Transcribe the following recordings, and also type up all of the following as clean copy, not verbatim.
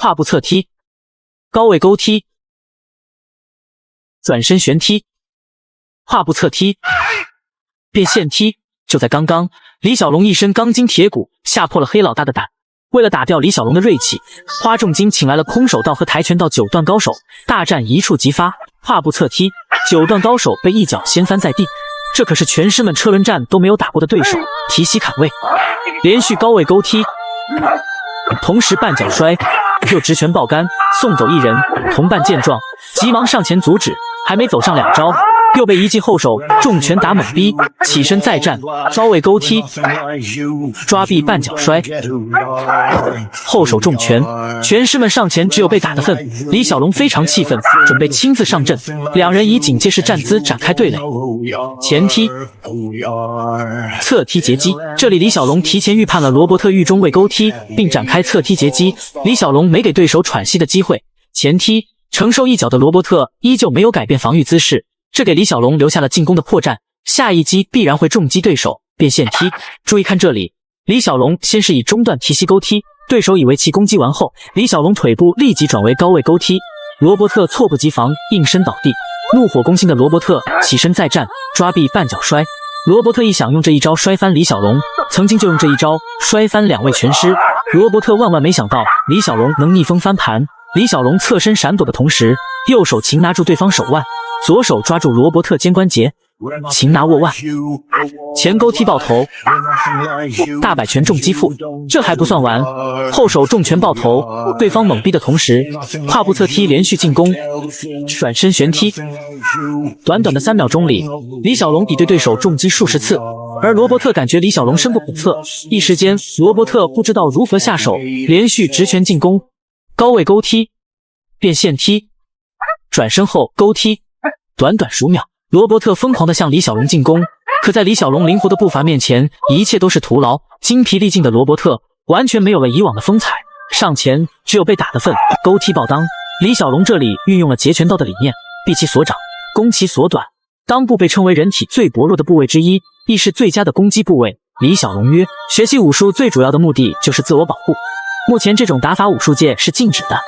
跨步侧踢，高位勾踢，转身旋踢，跨步侧踢，变线踢。就在刚刚，李小龙一身钢筋铁骨，吓破了黑老大的胆。为了打掉李小龙的锐气，花重金请来了空手道和跆拳道9段高手，大战一触即发。跨步侧踢，9段高手被一脚掀翻在地，这可是拳师们车轮战都没有打过的对手。提膝砍位，连续高位勾踢，同时半脚摔，又直拳爆杆，送走一人。同伴见状，急忙上前阻止，还没走上2招。又被一记后手重拳打猛逼，起身再战，高位勾踢，抓臂半脚摔，后手重拳，拳师们上前只有被打的份。李小龙非常气愤，准备亲自上阵。两人以警戒式站姿展开对垒，前踢、侧踢截击。这里李小龙提前预判了罗伯特狱中位勾踢，并展开侧踢截击。李小龙没给对手喘息的机会，前踢承受一脚的罗伯特依旧没有改变防御姿势。这给李小龙留下了进攻的破绽，下一击必然会重击对手，变线踢。注意看这里，李小龙先是以中段提膝勾踢，对手以为其攻击完后，李小龙腿部立即转为高位勾踢，罗伯特猝不及防，应声倒地。怒火攻心的罗伯特起身再战，抓臂半脚摔。罗伯特一想用这一招摔翻李小龙，曾经就用这一招摔翻2位拳师。罗伯特万万没想到李小龙能逆风翻盘。李小龙侧身闪躲的同时，右手擒拿住对方手腕，左手抓住罗伯特肩关节，擒拿握腕，前勾踢爆头，大摆拳重击腹。这还不算完，后手重拳爆头，对方猛逼的同时，跨步侧踢连续进攻，转身旋踢。短短的3秒钟里，李小龙已对对手重击数十次，而罗伯特感觉李小龙深不可测，一时间罗伯特不知道如何下手，连续直拳进攻，高位勾踢，变线踢，转身后勾踢。短短数秒，罗伯特疯狂地向李小龙进攻，可在李小龙灵活的步伐面前，一切都是徒劳。精疲力尽的罗伯特完全没有了以往的风采，上前只有被打的份，勾踢爆裆。李小龙这里运用了截拳道的理念，避其所长，攻其所短。裆部被称为人体最薄弱的部位之一，亦是最佳的攻击部位。李小龙曰：学习武术最主要的目的就是自我保护，目前这种打法武术界是禁止的。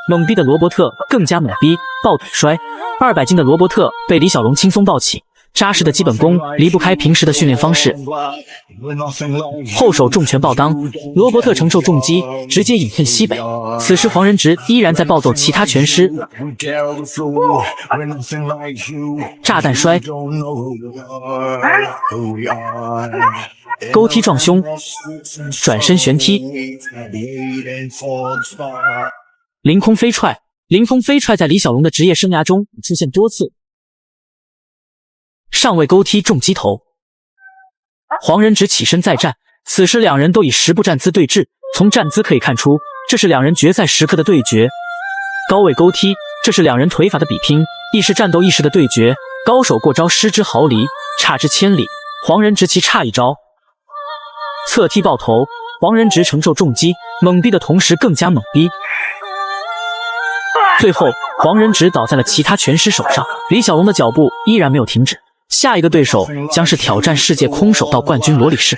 猛逼的罗伯特更加猛逼，抱腿摔。200斤的罗伯特被李小龙轻松抱起，扎实的基本功离不开平时的训练方式。后手重拳爆裆，罗伯特承受重击，直接饮恨西北。此时黄仁直依然在暴揍其他拳师，炸弹摔，勾踢撞胸，转身旋踢，凌空飞踹。凌空飞踹在李小龙的职业生涯中出现多次。上位勾踢重击头，黄仁直起身再战。此时两人都以10步站姿对峙，从站姿可以看出，这是两人决赛时刻的对决。高位勾踢，这是两人腿法的比拼，亦是战斗意识的对决。高手过招失之毫厘，差之千里。黄仁直其差一招，侧踢爆头。黄仁直承受重击，猛逼的同时更加猛逼。最后，黄仁直倒在了其他拳师手上，李小龙的脚步依然没有停止。下一个对手将是挑战世界空手道冠军罗里士。